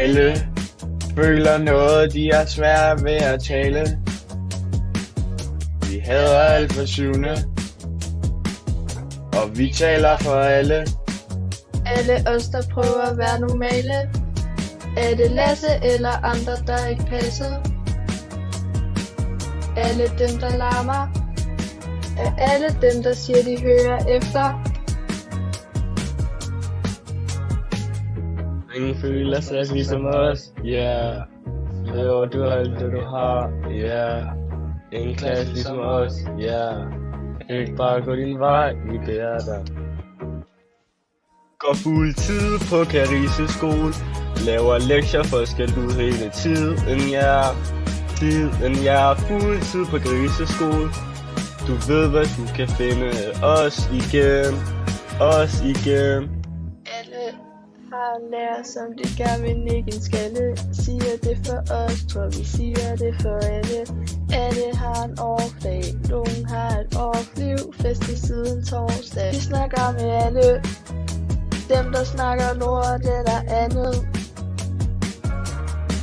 Alle føler noget, de er svære ved at tale. Vi hader alt for syvende, og vi taler for alle. Alle os, der prøver at være normale. Er det Lasse eller andre, der ikke passer? Alle dem, der larmer. Er alle dem, der siger, de hører efter. Ingen føler sig ligesom os, yeah. Lever du alt det du har, yeah. Ingen klasse ligesom os, yeah. Ikke bare gå din vej, vi beder dig. Går fuld tid på Carise skole. Laver lektier for skæld ud hele tiden, ja. Tiden, ja. Fuld tid på Carise skole. Du ved hvad du kan finde os igen. Os igen. Alle har lært, som de gerne vil nikke en skalle. Siger det for os, tror vi siger det for alle. Alle har en off-dag, nogen har et off-liv. Feste siden torsdag. Vi snakker med alle. Dem der snakker lort eller andet.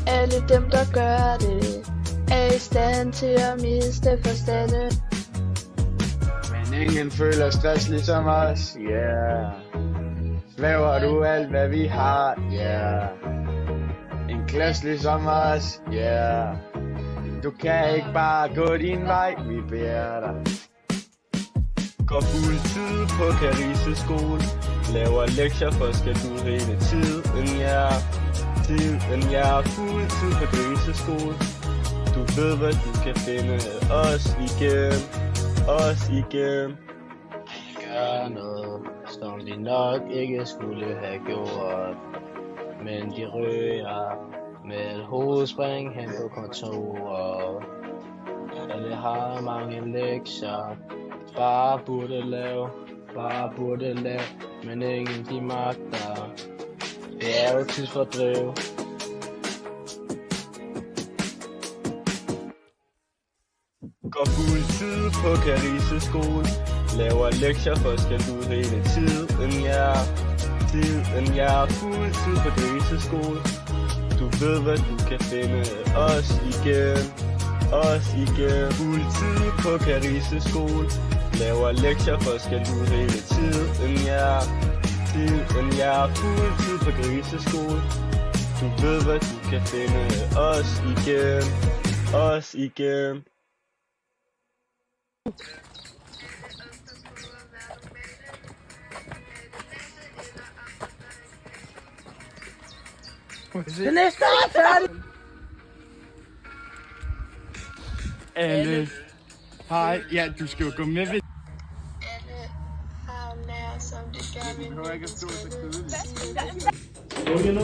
Alle dem der gør det er i stand til at miste forstande. Men ingen føler stress ligesom os, yeah. Svæver du alt hvad vi har, yeah. En klasse ligesom os, yeah. Du kan ikke bare gå din vej, vi beder dig. Går fuld tid på Carise skole. Laver lektier for skæld ud hele tiden, ja. Tiden, ja. Fuld tid på Carise skole. Du ved hvad du kan finde os igen. Os igen. Gør noget, som de nok ikke skulle have gjort. Men de rører med et hovedspring hen på kontoret. Alle har mange lektier, bare burde lave, men ingen de magter. Det er jo tidsfordriv. Går fuld tid på Carise skole. Laver lektier for skæld ud hele tiden, ja. Tiden, ja. Fuld tid på Carise skole. Du ved hvad du kan finde os igen. Os igen. Fuld tid på Carise skole. Laver lektier for skæld ud hele tiden, ja. Tiden, ja. Fuld tid på Carise skole. Du ved hvad du kan finde os igen. Os igen. Den næste er færdig. Alle. Hej, ja, du skal jo gå med ved. Alle har lært, som de gerne vil nikke en skalle.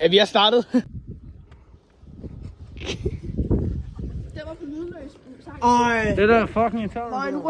Ja, vi er startet. Det var på lydløs. Det der fucking irriterende.